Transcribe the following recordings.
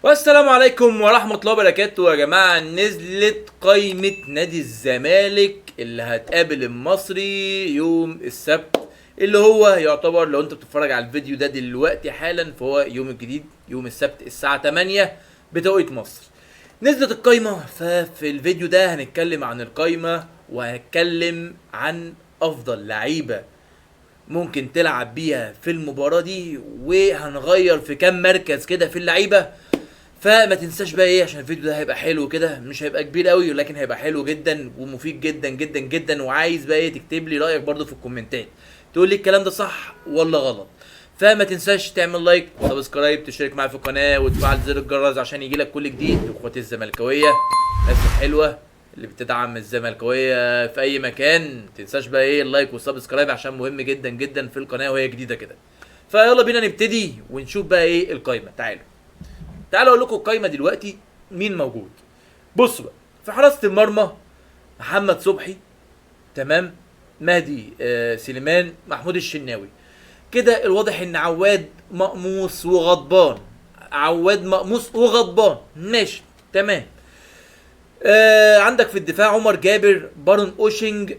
والسلام عليكم ورحمة الله وبركاته يا جماعة. نزلت قائمة نادي الزمالك اللي هتقابل المصري يوم السبت، اللي هو يعتبر لو انت بتتفرج على الفيديو ده دلوقتي حالا فهو يوم الجديد يوم السبت الساعة 8 بتوقيت مصر. نزلت القائمة، ففي الفيديو ده هنتكلم عن القائمة وهنتكلم عن افضل لعيبة ممكن تلعب بيها في المباراة دي، وهنغير في كام مركز كده في اللعيبة. فما تنساش بقى ايه، عشان الفيديو ده هيبقى حلو كده، مش هيبقى كبير قوي ولكن هيبقى حلو جدا ومفيد جدا جدا جدا. وعايز بقى ايه تكتب لي رايك برضو في الكومنتات، تقول لي الكلام ده صح ولا غلط. فما تنساش تعمل لايك وسبسكرايب، تشترك معايا في القناه وتفعل زر الجرس عشان يجيلك كل جديد. واخواتي الزملكاويه، الناس الحلوه اللي بتدعم الزملكاويه في اي مكان، ما تنساش بقى ايه اللايك والسبسكرايب عشان مهم جدا جدا في القناه وهي جديده كده. فيلا بينا نبتدي ونشوف بقى ايه القايمه. تعالوا اقول لكم القايمه دلوقتي مين موجود. بصوا بقى، في حراسه المرمى محمد صبحي، تمام، مهدي سليمان، محمود الشناوي. كده الواضح ان عواد مقموص وغضبان. عواد مقموص وغضبان، ماشي تمام. عندك في الدفاع عمر جابر، بارون اوشنج،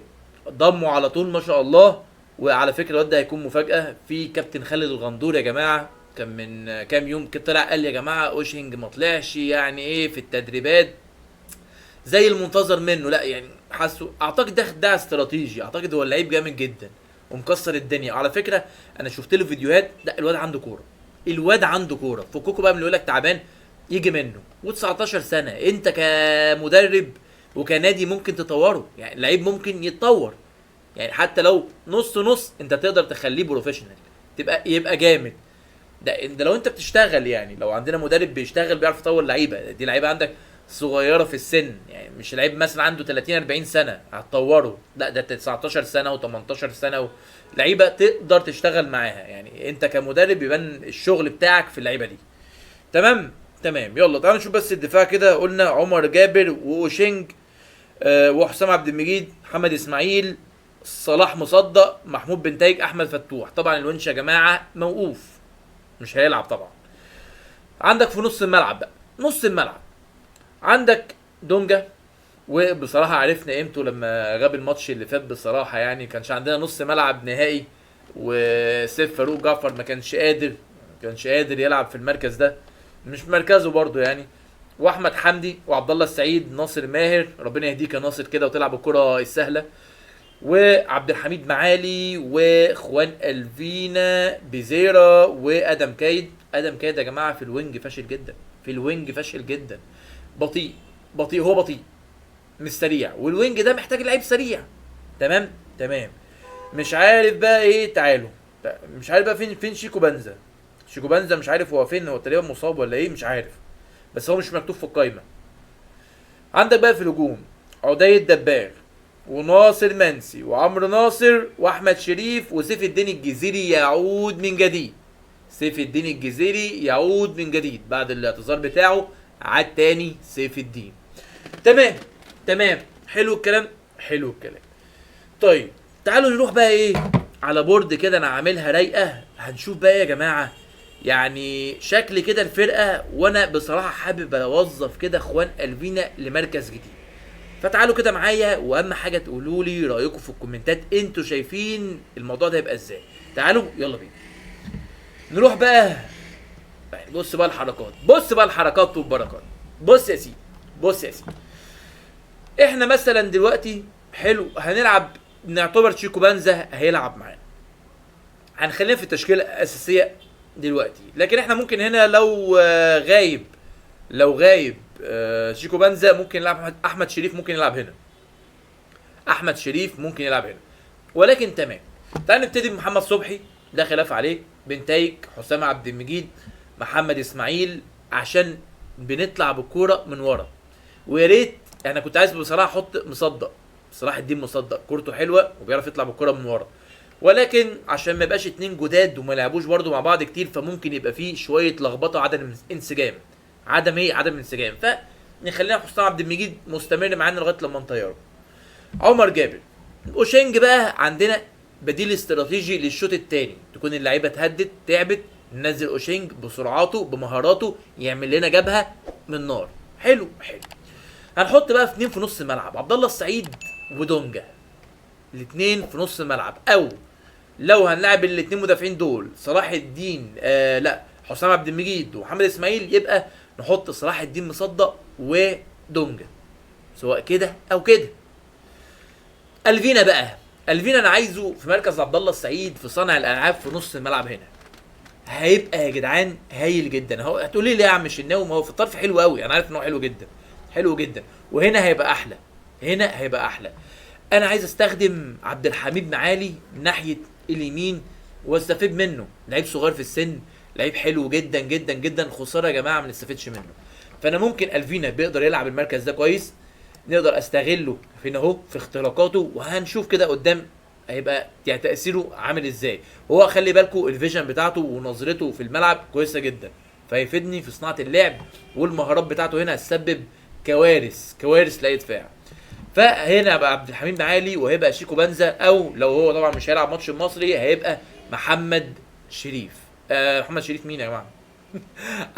ضموا على طول ما شاء الله. وعلى فكره الواد ده هيكون مفاجاه في كابتن خالد الغندور يا جماعه. كان من كام يوم كده طلع قال يا جماعه اوشنج ما طلعش يعني ايه في التدريبات زي المنتظر منه، لا يعني حاسه، اعتقد ده استراتيجي، اعتقد هو لعيب جامد جدا ومكسر الدنيا. على فكره انا شفت له فيديوهات، لا الواد عنده كوره، الواد عنده كوره. فكوكو بقى من اللي يقول لك تعبان يجي منه، و19 سنه انت كمدرب وكنادي ممكن تطوره، يعني اللعيب ممكن يتطور. يعني حتى لو نص نص انت تقدر تخليه بروفيشنال، يبقى جامد. ده لو انت بتشتغل، يعني لو عندنا مدرب بيشتغل بيعرف يطور لعيبه، دي لعيبه عندك صغيره في السن، يعني مش لعيب مثلا عنده 30 40 سنه هتطوره، لا ده 19 سنه و18 سنه لعيبه تقدر تشتغل معاها. يعني انت كمدرب يبان الشغل بتاعك في اللعيبه دي. تمام تمام. يلا تعالوا نشوف بس الدفاع كده. قلنا عمر جابر واوشينج، وحسام عبد المجيد، محمد اسماعيل، صلاح مصدق، محمود بنتايج، احمد فتوح. طبعا الونش يا جماعه موقوف، مش هيلعب طبعا. عندك في نص الملعب بقى، نص الملعب عندك دونجا، وبصراحة عرفنا قيمته لما غاب الماتش اللي فات. بصراحة يعني كانش عندنا نص ملعب نهائي، وسيف فاروق جعفر ما كانش قادر يلعب في المركز ده، مش مركزه برضه يعني. واحمد حمدي وعبد الله السعيد، ناصر ماهر، ربنا يهديك يا ناصر كده وتلعب الكرة السهلة، وعبد الحميد معالي، واخوان الفينا بيزيرا، وادم كايد. ادم كايد يا جماعه في الوينج فاشل جدا، في الوينج فاشل جدا، بطيء، بطيء، هو بطيء مش سريع، والوينج ده محتاج لعيب سريع. تمام تمام. مش عارف بقى ايه، تعالوا، مش عارف بقى فين شيكو بنزا. شيكو بنزا مش عارف هو فين، هو تقريبا مصاب ولا ايه، مش عارف، بس هو مش مكتوب في القايمه. عندك بقى في الهجوم عدي الدباغ، وناصر منسي، وعمرو ناصر، واحمد شريف، وسيف الدين الجزيري يعود من جديد. سيف الدين الجزيري يعود من جديد بعد الاعتذار بتاعه، عاد تاني سيف الدين. تمام تمام، حلو الكلام، حلو الكلام. طيب تعالوا نروح بقى ايه على بورد كده انا عاملها رايقه. هنشوف بقى إيه يا جماعه، يعني شكل كده الفرقه. وانا بصراحه حابب اوظف كده اخوان الفينا لمركز جديد. فتعالوا كده معايا، واهم حاجه تقولوا لي رايكم في الكومنتات، انتوا شايفين الموضوع ده يبقى ازاي. تعالوا يلا بينا نروح بقى. بص بقى الحركات، بص بقى الحركات والبركات. بص يا سيدي، بص يا سيدي، احنا مثلا دلوقتي حلو هنلعب، نعتبر تشيكو بانزا هيلعب معانا، هنخلينا في التشكيله الاساسيه دلوقتي. لكن احنا ممكن هنا لو غايب، لو غايب شيكو بانزا، ممكن يلعب احمد شريف، ممكن يلعب هنا، احمد شريف ممكن يلعب هنا. ولكن تمام، تعال نبتدي بمحمد صبحي، ده خلاف عليه، بنتايج، حسام عبد المجيد، محمد اسماعيل، عشان بنطلع بالكوره من ورا. ويا ريت، انا كنت عايز بصراحه احط مصدق، صلاح الدين مصدق كورته حلوه وبيعرف يطلع بالكوره من ورا، ولكن عشان ما يبقاش اتنين جداد وما لعبوش برده مع بعض كتير، فممكن يبقى فيه شويه لخبطه، عدم انسجام، عدم انسجام. فنخلينا حسام عبد المجيد مستمر معانا لغايه لما نطيره. عمر جابر، اوشينج بقى عندنا بديل استراتيجي للشوط الثاني، تكون اللعيبه اتهدت تعبت، ننزل اوشينج بسرعاته بمهاراته يعمل لنا جبهه من نار. حلو حلو. هنحط بقى اتنين في نص الملعب، عبد الله السعيد ودونجا، الاثنين في نص الملعب. او لو هنلعب الاثنين مدافعين دول صلاح الدين لا حسام عبد المجيد ومحمد اسماعيل، يبقى نحط صلاح الدين مصدق ودونجا، سواء كده او كده. الفينا بقى، الفينا انا عايزه في مركز عبد الله السعيد في صانع الالعاب في نص الملعب. هنا هيبقى يا جدعان هايل جدا. اهو هتقولي ليه يا عم الشناوي؟ ما هو في الطرف حلو قوي، انا عارف ان هو حلو جدا، حلو جدا، وهنا هيبقى احلى، هنا هيبقى احلى. انا عايز استخدم عبد الحميد معالي ناحيه اليمين واستفيد منه، لعيب صغير في السن، لعيب حلو جدا جدا جدا، خساره يا جماعه ما نستفدش منه. فانا ممكن الفينا بيقدر يلعب المركز ده كويس، نقدر استغله هنا اهو في اختراقاته، وهنشوف كده قدام هيبقى يعني تاثيره عامل ازاي. هو خلي بالكم الفيجن بتاعته ونظرته في الملعب كويسه جدا، فهيفيدني في صناعه اللعب، والمهارات بتاعته هنا هتسبب كوارث كوارث لا يدفع. فهنا بقى عبد الحميد معالي، وهيبقى شيكو بنزا، او لو هو طبعا مش هيلعب ماتش المصري هيبقى محمد شريف. محمد شريف مين يا جماعه؟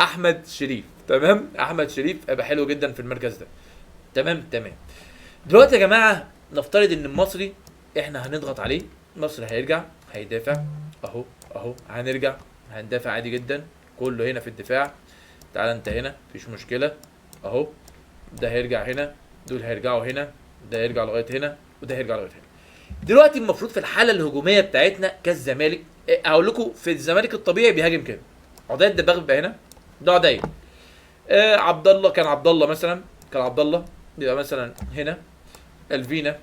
احمد شريف. تمام، احمد شريف هيبقى حلو جدا في المركز ده. تمام تمام. دلوقتي يا جماعه نفترض ان المصري احنا هنضغط عليه، المصري هيرجع هيدافع اهو اهو، هنرجع هندافع عادي جدا، كله هنا في الدفاع. تعال انت هنا مفيش مشكله اهو، ده هيرجع هنا، دول هيرجعوا هنا، ده هيرجع لغايه هنا، وده هيرجع لغايه هنا. دلوقتي المفروض في الحاله الهجوميه بتاعتنا كالزمالك، اقول لكم في الزمالك الطبيعي بيهاجم كده، عدي الدباغ بيبقى هنا، ده عدي. عبد الله كان عبد الله مثلا، كان عبد الله بيبقى مثلا هنا، الفينا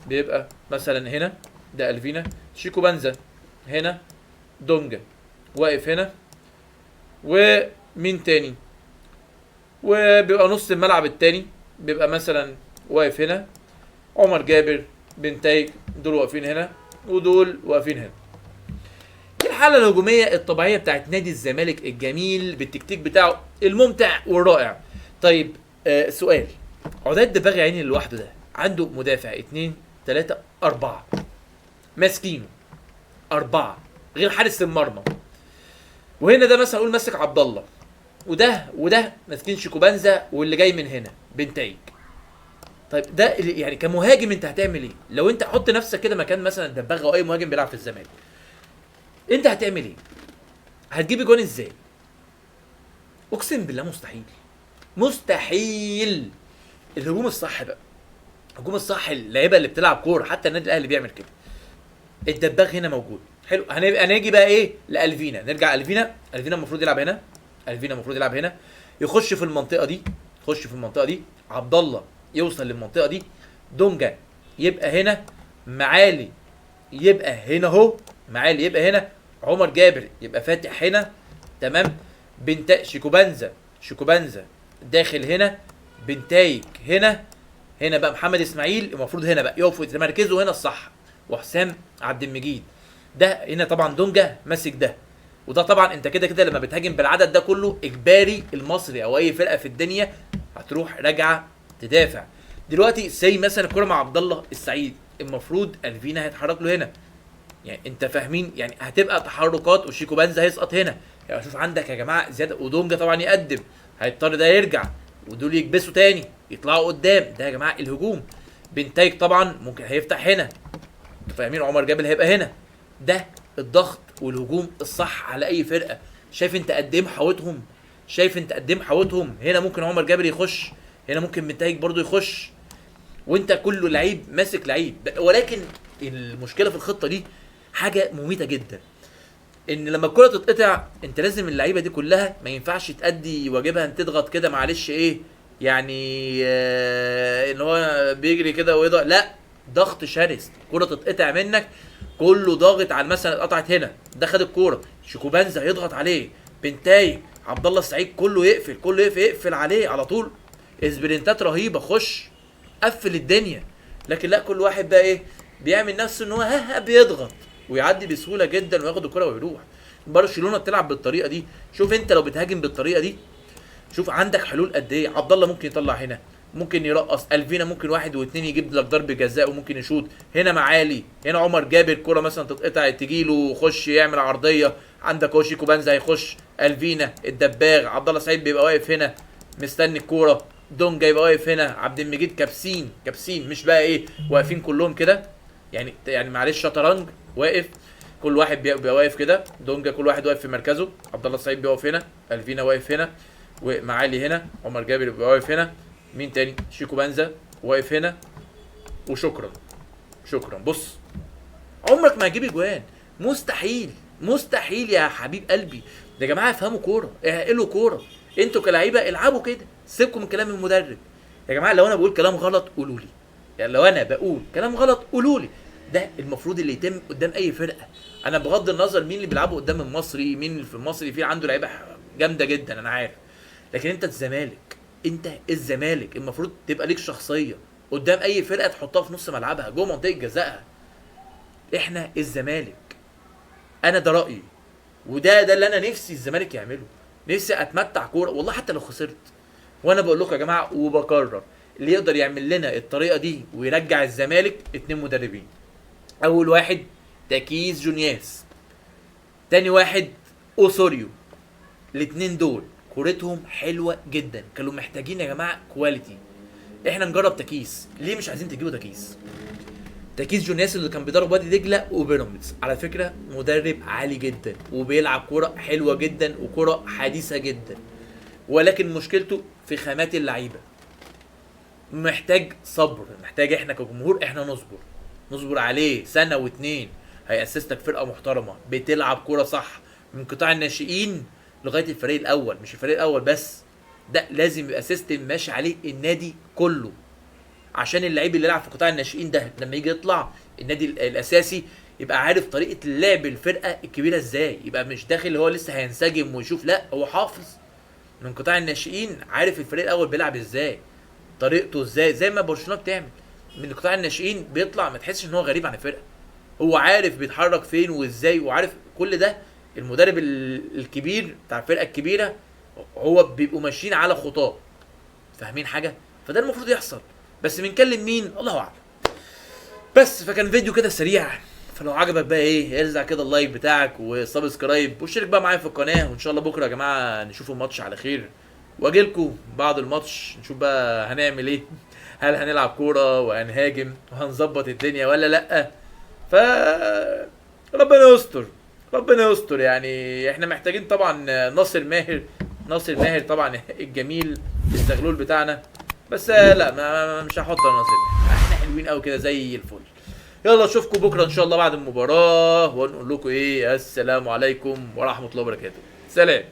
بيبقى مثلا هنا، ده الفينا، شيكو بنزا هنا، دونجا واقف هنا، ومين تاني، وبيبقى نص الملعب التاني بيبقى مثلا واقف هنا، عمر جابر، بنتايج، دول واقفين هنا ودول واقفين هنا. دي الحاله الهجوميه الطبيعيه بتاعت نادي الزمالك الجميل بالتكتيك بتاعه الممتع والرائع. طيب سؤال، عداد الدباغي عيني لوحده ده عنده مدافع 2 3 4 ماسكينه، 4 غير حارس المرمى، وهنا ده مثلا اقول ماسك عبد الله، وده ماسكين شيكو بنزا، واللي جاي من هنا بنتايج. طيب ده يعني كمهاجم انت هتعمل ايه؟ لو انت حط نفسك كده مكان مثلا دباغه او اي مهاجم بيلعب في الزمالك، انت هتعمل ايه؟ هتجيب جون ازاي؟ اقسم بالله مستحيل، مستحيل. الهجوم الصح بقى، الهجوم الصح اللعيبه اللي بتلعب كوره، حتى النادي الاهلي بيعمل كده. الدباغ هنا موجود، حلو. هنيجي بقى ايه لالفينا، نرجع الفينا المفروض يلعب هنا، الفينا المفروض يلعب هنا، يخش في المنطقه دي، يخش في المنطقه دي، عبد الله يوصل للمنطقه دي، دونجا يبقى هنا، معالي يبقى هنا اهو، معالي يبقى هنا، عمر جابر يبقى فاتح هنا، تمام. شيكو بنزا داخل هنا، بنتايج هنا، هنا بقى محمد اسماعيل المفروض هنا بقى يقفوا يتمركزوا هنا الصح، وحسام عبد المجيد ده هنا، طبعا دونجا ماسك ده، وده طبعا انت كده كده لما بتهاجم بالعدد ده كله اجباري المصري او اي فرقه في الدنيا هتروح راجعه تدافع. دلوقتي زي مثلا الكوره مع عبد الله السعيد، المفروض الفينا هيتحرك له هنا، يعني انت فاهمين، يعني هتبقى تحركات، وشيكو بنزا هيسقط هنا، يعني شوف عندك يا جماعه زياده، ودونجا طبعا يقدم، هيضطر ده يرجع، ودول يكبسوا تاني يطلعوا قدام، ده يا جماعه الهجوم. بنتايج طبعا ممكن هيفتح هنا، انتوا فاهمين، عمر جابر هيبقى هنا، ده الضغط والهجوم الصح على اي فرقه. شايف انت قد ايه محاوتهم، شايف انت قد ايه محاوتهم. هنا ممكن عمر جابر يخش، هنا ممكن بنتايج برضو يخش، وانت كله لعيب ماسك لعيب. ولكن المشكله في الخطه دي حاجه مميته جدا، ان لما الكره تتقطع انت لازم اللعيبه دي كلها ما ينفعش تأدي واجبها، ان تضغط كده معلش ايه يعني ان هو بيجري كده ويضغط، لا، ضغط شرس. الكره تتقطع منك كله ضاغط على، مثلا اتقطعت هنا، ده خد الكوره، شيكو بنزا يضغط عليه، بنتاي، عبد الله السعيد، كله يقفل، كله يقفل عليه على طول، اسبرنتات رهيبه، خش قفل الدنيا. لكن لا، كل واحد بقى ايه بيعمل نفسه ان هو بيضغط ويعدي بسهوله جدا وياخد الكره ويروح. برشلونه بتلعب بالطريقه دي. شوف انت لو بتهاجم بالطريقه دي، شوف عندك حلول قد ايه. عبد الله ممكن يطلع هنا، ممكن يرقص الفينا، ممكن واحد واثنين يجيب لك ضرب جزاء وممكن يشوط. هنا معالي، هنا عمر جابر كرة مثلا تتقطع تجيله خش يعمل عرضيه. عندك هو شيكو بنزا هيخش، الفينا الدباغ، عبد الله سعيد بيبقى واقف هنا مستني الكوره، دونجا يبقى واقف هنا، عبد المجيد كابسين كابسين، مش بقى ايه واقفين كلهم كده يعني معلش شطرنج واقف، كل واحد بيبقى واقف كده، دونجا كل واحد واقف في مركزه، عبد الله السعيد بيقف هنا، الفينا واقف هنا، ومعالي هنا، عمر جابر بيبقى واقف هنا، مين تاني؟ شيكو بنزا واقف هنا، وشكرا. شكرا. بص، عمرك ما هتجيب اجوان، مستحيل مستحيل يا حبيب قلبي. يا جماعه افهموا كوره، اعقلوا كوره، انتوا كلاعيبه العبوا كده، سيبكم من كلام المدرب. يا جماعه لو انا بقول كلام غلط قولوا لي، يعني لو انا بقول كلام غلط قولوا لي. ده المفروض اللي يتم قدام اي فرقه. انا بغض النظر مين اللي بيلعبوا قدام المصري، مين اللي في المصري فيه عنده لعيبه جامده جدا انا عارف، لكن انت الزمالك، انت الزمالك المفروض تبقى ليك شخصيه قدام اي فرقه تحطها في نص ملعبها جوه منطقه جزائها. احنا الزمالك، انا ده رايي، وده اللي انا نفسي الزمالك يعمله، نفسي اتمتع كوره والله حتى لو خسرت. وانا بقول لكم يا جماعه وبكرر، اللي يقدر يعمل لنا الطريقه دي ويرجع الزمالك اتنين مدربين. اول واحد تكيس جونياس، تاني واحد اوسوريو. الاتنين دول كورتهم حلوه جدا، كانوا محتاجين يا جماعه كواليتي. احنا نجرب تكيس، ليه مش عايزين تجيبوا تكيس؟ تكيس جونياس اللي كان بيدرب وادي دجله وبيراميدز، على فكره مدرب عالي جدا وبيلعب كوره حلوه جدا وكوره حديثه جدا، ولكن مشكلته في خامات اللعيبه. محتاج صبر، محتاج احنا كجمهور احنا نصبر عليه سنه واتنين، هيأسس لك فرقه محترمه بتلعب كوره صح من قطاع الناشئين لغايه الفريق الاول. مش الفريق الاول بس، ده لازم يبقى سيستم ماشي عليه النادي كله، عشان اللعيب اللي يلعب في قطاع الناشئين ده لما يجي يطلع النادي الاساسي يبقى عارف طريقه اللعب الفرقه الكبيره ازاي، يبقى مش داخل هو لسه هينسجم ويشوف، لا هو حافظ من قطاع الناشئين، عارف الفريق الاول بيلعب ازاي، طريقته ازاي، زي ما برشلونه بتعمل من قطاع الناشئين بيطلع ما تحسش ان هو غريب عن الفرقه، هو عارف بيتحرك فين وازاي وعارف كل ده. المدرب الكبير بتاع الفرقه الكبيره هو بيبقوا ماشيين على خطاه، فاهمين حاجه؟ فده المفروض يحصل، بس بنكلم مين الله اعلم. بس فكان فيديو كده سريع، فلو عجبك بقى ايه ارزع كده اللايك بتاعك وسبسكرايب واشترك بقى معايا في القناه، وان شاء الله بكره يا جماعه نشوف الماتش على خير، واجيلكم بعد الماتش نشوف بقى هنعمل ايه، هل هنلعب كوره وهنهاجم وهنظبط الدنيا ولا لا. ف ربنا يستر، ربنا يستر. يعني احنا محتاجين طبعا ناصر ماهر، ناصر ماهر طبعا الجميل الزغلول بتاعنا، بس لا مش هحط ناصر، احنا حلوين قوي كده زي الفل. يلا اشوفكم بكره ان شاء الله بعد المباراه ونقول لكم ايه، السلام عليكم ورحمه الله وبركاته، سلام.